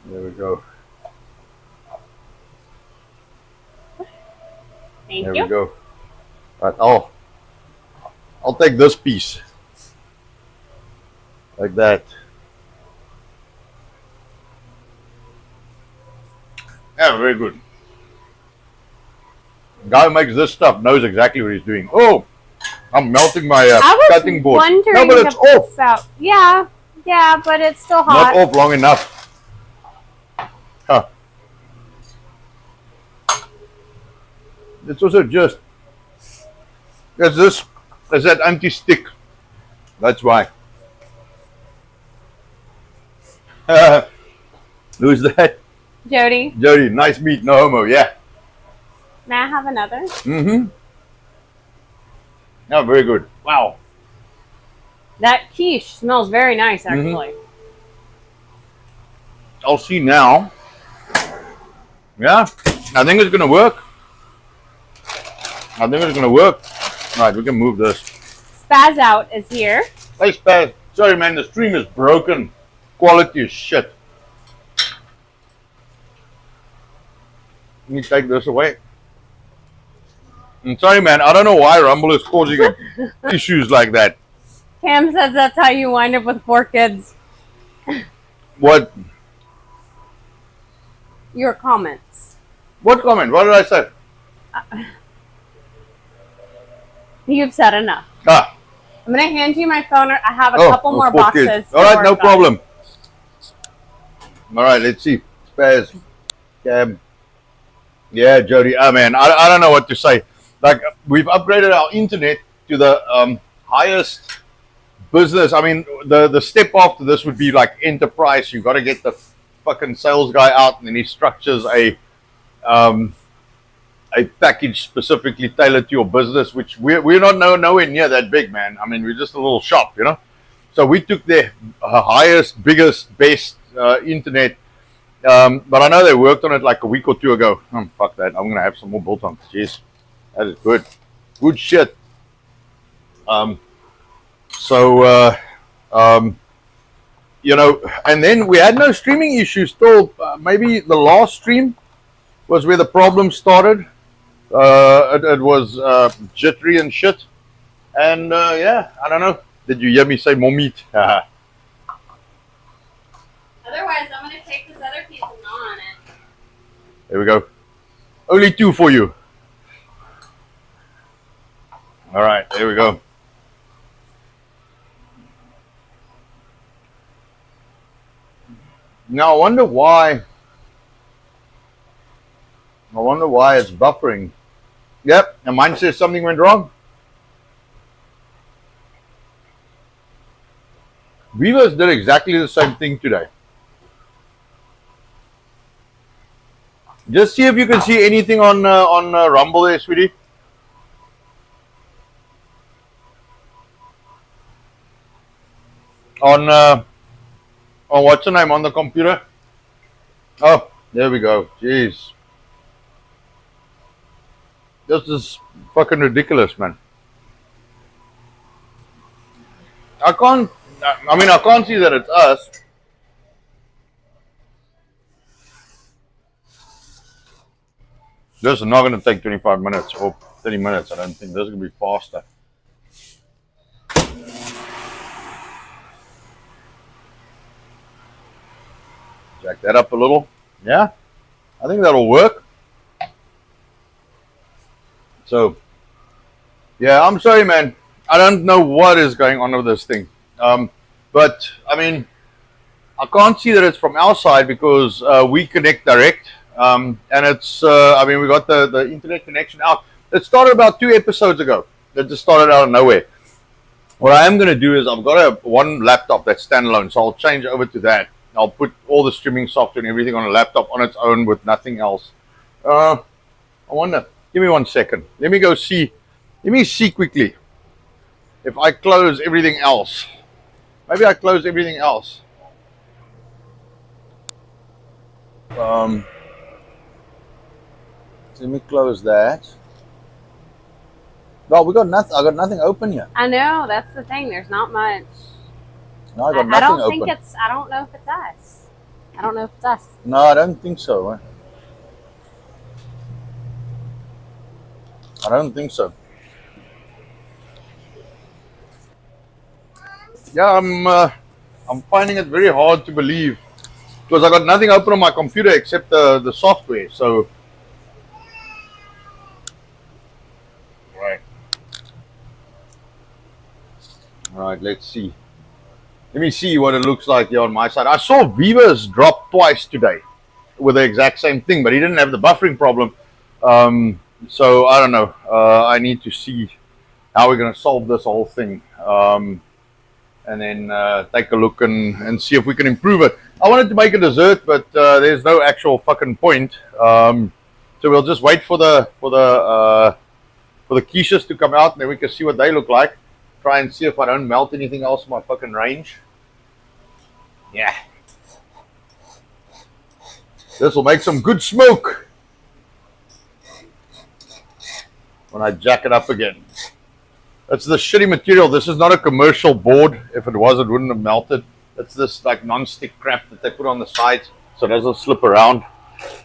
There we go. Thank there you. we go. Right, I'll take this piece. Like that. Yeah, very good. The guy who makes this stuff knows exactly what he's doing. Oh, I'm melting my cutting board. No, but it's off. Yeah, but it's still hot. Not off long enough. Huh. It's also just, it's that anti-stick. That's why. Who's that? Jody. Jody, nice meet, no homo, yeah. May I have another? Mm-hmm. Oh, very good. Wow. That quiche smells very nice, actually. I'll see now. Yeah, I think it's going to work. All right, we can move this. Spaz Out is here. Hey, Spaz. Sorry, man, the stream is broken. Quality is shit. Let me take this away. I'm sorry, man. I don't know why Rumble is causing issues like that. Cam says that's how you wind up with 4 kids. What? Your comments. What comment? What did I say? You've said enough. Ah. I'm going to hand you my phone. I have a couple more boxes. Kids. All right, no problem. All right, let's see. Spaz. Cam. Yeah, Jody. Oh, man, I don't know what to say. Like, we've upgraded our internet to the highest business. I mean, the step after this would be like enterprise. You've got to get the fucking sales guy out, and then he structures a package specifically tailored to your business, which we're not nowhere near that big, man. I mean, we're just a little shop, you know. So we took the highest, biggest, best internet. But I know they worked on it like a week or 2 ago. Fuck that. I'm gonna have some more Biltong. Jeez, that is good. Good shit. So, you know, and then we had no streaming issues till maybe the last stream was where the problem started. It was jittery and shit. And yeah, I don't know. Did you hear me say more meat? Otherwise, I'm going to take this other piece and gnaw on it. There we go. Only 2 for you. All right, there we go. Now I wonder why. It's buffering. Yep, and mine says something went wrong. Viva's did exactly the same thing today. Just see if you can see anything on Rumble there, sweetie. On what's the name on the computer? Oh, there we go. Jeez. This is fucking ridiculous, man. I can't see that it's us. This is not going to take 25 minutes or 30 minutes. I don't think this is going to be faster. Jack that up a little. Yeah, I think that'll work. So, yeah, I'm sorry, man. I don't know what is going on with this thing. But, I mean, I can't see that it's from our side because we connect direct. And it's, I mean, we got the internet connection out. It started about 2 episodes ago. It just started out of nowhere. What I am going to do is I've got one laptop that's standalone, so I'll change over to that. I'll put all the streaming software and everything on a laptop on its own with nothing else. I wonder. Give me 1 second. Let me go see. Let me see quickly if I close everything else. Maybe I close everything else. Let me close that. No, we got nothing. I got nothing open here. I know, that's the thing. There's not much. No, I got nothing I don't open. think it's. I don't know if it's us. I don't know if it's us. No, I don't think so. I don't think so. Yeah, I'm finding it very hard to believe because I got nothing open on my computer except the software. So, right. All right, let's see. Let me see what it looks like here on my side. I saw Viva's drop twice today with the exact same thing, but he didn't have the buffering problem. So I don't know. I need to see how we're going to solve this whole thing. And then take a look and see if we can improve it. I wanted to make a dessert, but there's no actual fucking point. So we'll just wait for the quiches to come out, and then we can see what they look like. Try and see if I don't melt anything else in my fucking range. Yeah. This will make some good smoke when I jack it up again. It's the shitty material. This is not a commercial board. If it was, it wouldn't have melted. It's this like non-stick crap that they put on the sides so it doesn't slip around.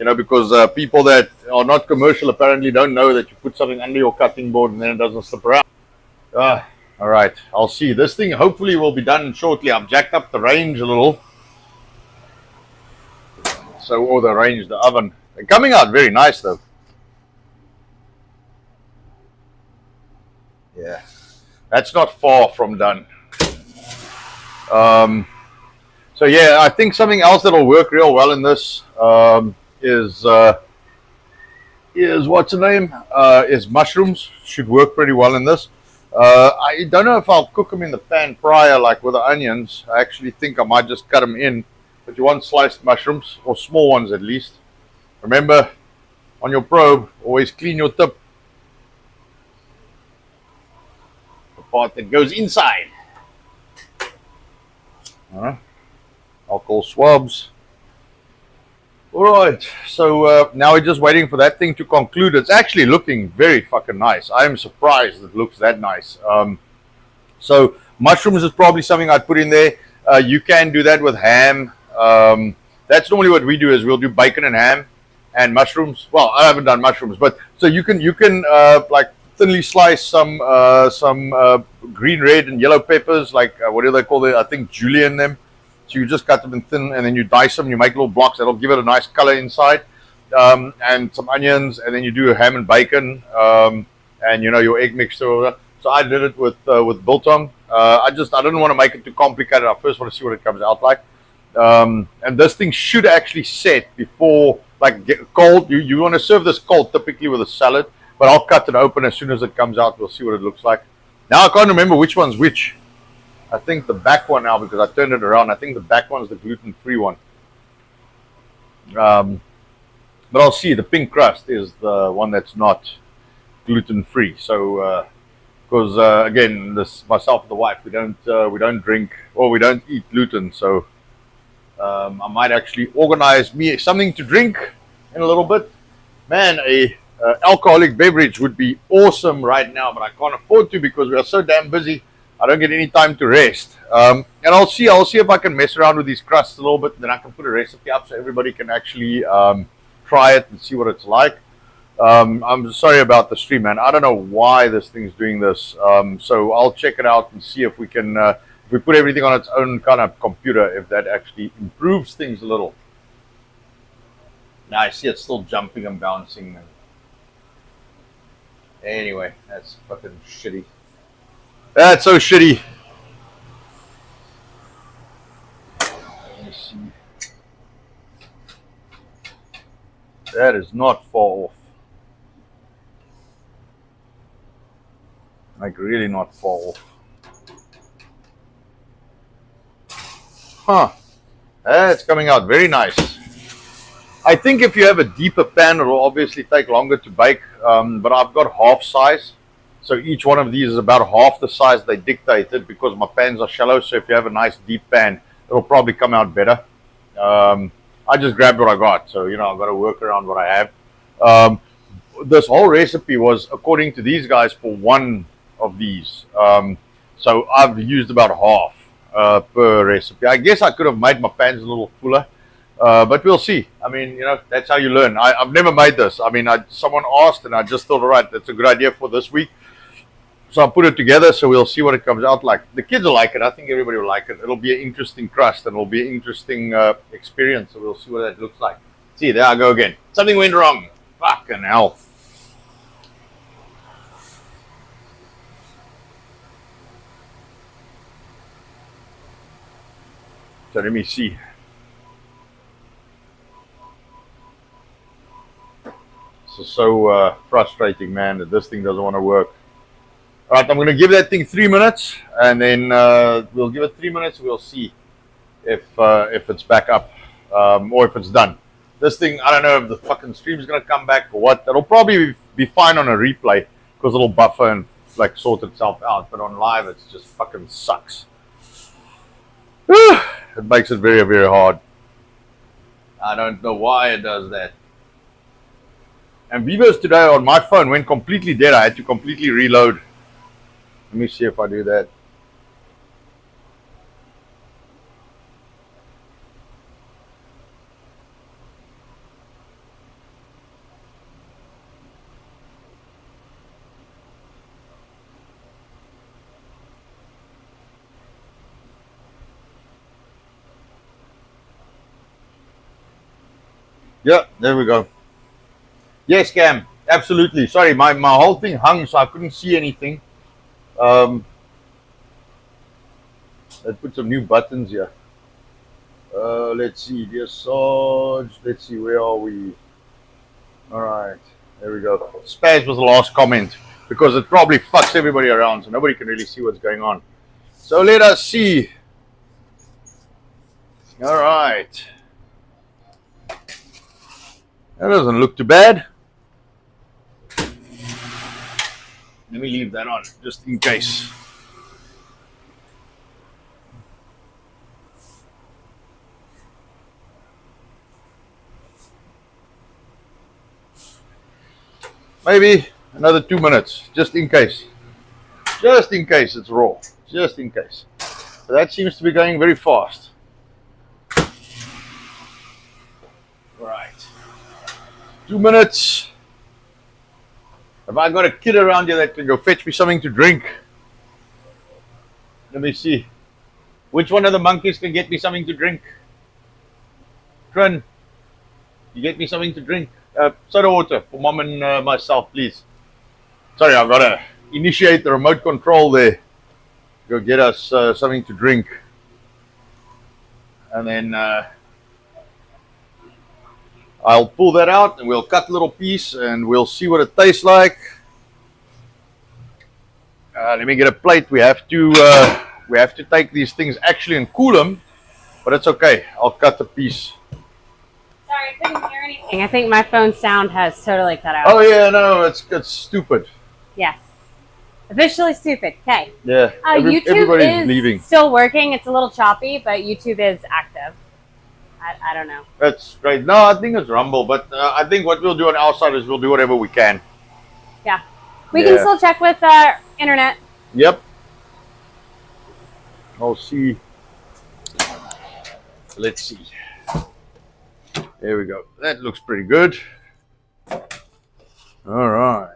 You know, because people that are not commercial apparently don't know that you put something under your cutting board and then it doesn't slip around. All right, I'll see. This thing hopefully will be done shortly. I've jacked up the range a little. So, or the range, the oven. They're coming out very nice though. Yeah, that's not far from done. So yeah, I think something else that'll work real well in this is what's the name? Is mushrooms. Should work pretty well in this. I don't know if I'll cook them in the pan prior, like with the onions. I actually think I might just cut them in. But you want sliced mushrooms, or small ones at least. Remember, on your probe, always clean your tip. The part that goes inside. Alcohol swabs. Alright, so now we're just waiting for that thing to conclude. It's actually looking very fucking nice. I'm surprised it looks that nice. So Mushrooms is probably something I'd put in there. You can do that with ham. That's normally what we do is we'll do bacon and ham and mushrooms. Well, I haven't done mushrooms, but so you can like thinly slice some green, red, and yellow peppers. Like what do they call it? I think julienne them. So you just cut them in thin, and then you dice them. You make little blocks that'll give it a nice color inside, and some onions, and then you do ham and bacon, and your egg mixture. So I did it with biltong. I didn't want to make it too complicated. I first want to see what it comes out like. And this thing should actually set before like get cold. You want to serve this cold typically with a salad, but I'll cut it open as soon as it comes out. We'll see what it looks like. Now I can't remember which one's which. I think the back one now because I turned it around. I think the back one's the gluten-free one. But I'll see. The pink crust is the one that's not gluten-free. So because again, myself and the wife, we don't drink or we don't eat gluten. So I might actually organize me something to drink in a little bit. Man, a alcoholic beverage would be awesome right now, but I can't afford to because we are so damn busy. I don't get any time to rest. And I'll see if I can mess around with these crusts a little bit. Then I can put a recipe up so everybody can actually try it and see what it's like. I'm sorry about the stream, man. I don't know why this thing's doing this. So I'll check it out and see if we can, if we put everything on its own kind of computer, if that actually improves things a little. Now I see it's still jumping and bouncing. Anyway, that's fucking shitty. That's so shitty. Let me see. That is not far off. Like really not far off. Huh. That's coming out very nice. I think if you have a deeper pan, it will obviously take longer to bake. But I've got half size. So each one of these is about half the size they dictated because my pans are shallow. So if you have a nice deep pan, it'll probably come out better. I just grabbed what I got. So, I've got to work around what I have. This whole recipe was according to these guys for one of these. So I've used about half per recipe. I guess I could have made my pans a little fuller. But we'll see. I mean, that's how you learn. I've never made this. I mean, someone asked and I just thought, all right, that's a good idea for this week. So I put it together, so we'll see what it comes out like. The kids will like it. I think everybody will like it. It'll be an interesting crust and it'll be an interesting experience. So we'll see what that looks like. See, there I go again. Something went wrong. Fucking hell. So let me see. So frustrating, man, that this thing doesn't want to work. All right, I'm going to give that thing 3 minutes, and then we'll give it 3 minutes. We'll see if it's back up or if it's done. This thing, I don't know if the fucking stream's going to come back or what. It'll probably be fine on a replay because it'll buffer and like sort itself out. But on live, it just fucking sucks. It makes it very, very hard. I don't know why it does that. And Vivos today on my phone went completely dead. I had to completely reload. Let me see if I do that. Yeah, there we go. Yes, Cam, absolutely. Sorry, my whole thing hung, so I couldn't see anything. Let's put some new buttons here. Let's see, dear Sarge. Let's see, where are we? All right, there we go. Spaz was the last comment because it probably fucks everybody around, so nobody can really see what's going on. So let us see. All right. That doesn't look too bad. Let me leave that on just in case. Maybe another 2 minutes, just in case. Just in case it's raw. Just in case. So that seems to be going very fast. Right. 2 minutes. Have I got a kid around here that can go fetch me something to drink? Let me see. Which one of the monkeys can get me something to drink? Trin, you get me something to drink? Soda water for mom and myself, please. Sorry, I've got to initiate the remote control there. Go get us something to drink. And then I'll pull that out and we'll cut a little piece and we'll see what it tastes like. Let me get a plate. We have to take these things actually and cool them, but it's okay. I'll cut the piece. Sorry, I couldn't hear anything. I think my phone sound has totally cut out. Oh yeah, no, it's stupid. Yes. Officially stupid. Okay. Yeah. YouTube everybody's is leaving. still working. It's a little choppy, but YouTube is active. I don't know. That's great. No, I think it's Rumble, but I think what we'll do on our side is we'll do whatever we can. Yeah. We can still check with internet. Yep. I'll see. Let's see. There we go. That looks pretty good. All right.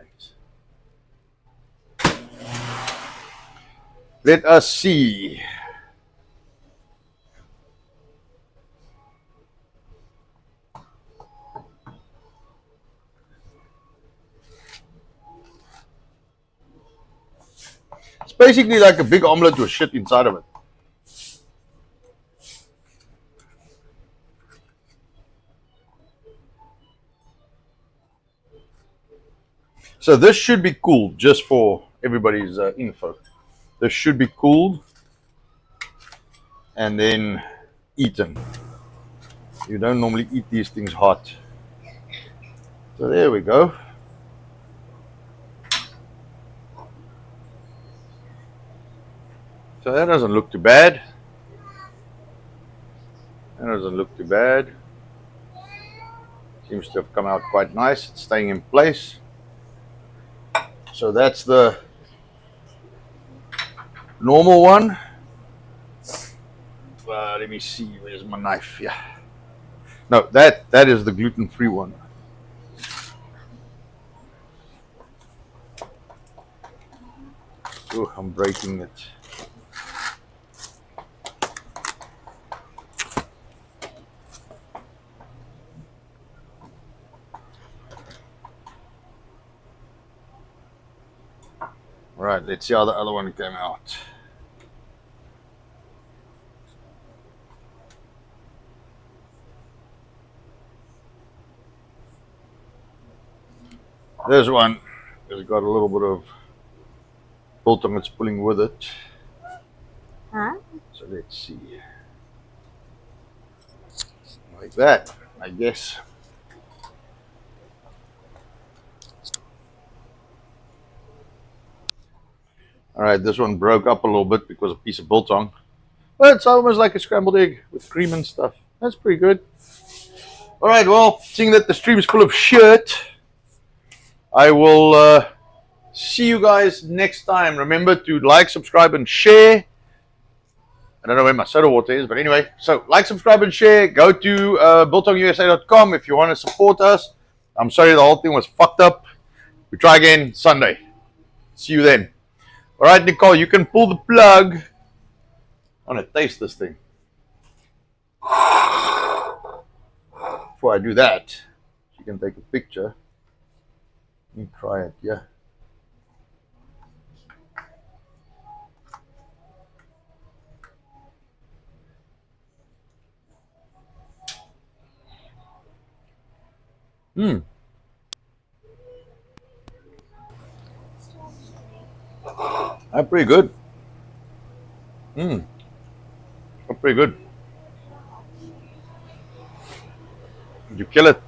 Let us see. It's basically like a big omelet with shit inside of it. So this should be cooled, just for everybody's info. This should be cooled and then eaten. You don't normally eat these things hot. So there we go. So that doesn't look too bad. That doesn't look too bad. Seems to have come out quite nice. It's staying in place. So that's the normal one. Let me see. Where's my knife? Yeah. No, that is the gluten-free one. Oh, I'm breaking it. Right, let's see how the other one came out. This one has got a little bit of biltong that's pulling with it. Huh? So let's see. Like that, I guess. Alright, this one broke up a little bit because of a piece of biltong. But it's almost like a scrambled egg with cream and stuff. That's pretty good. Alright, well, seeing that the stream's full of shit, I will see you guys next time. Remember to like, subscribe, and share. I don't know where my soda water is, but anyway. So, like, subscribe, and share. Go to biltongusa.com if you want to support us. I'm sorry the whole thing was fucked up. We try again Sunday. See you then. Alright, Nicole, you can pull the plug. I want to taste this thing. Before I do that, you can take a picture. Let me try it, yeah. That's pretty good. That's pretty good. Did you kill it?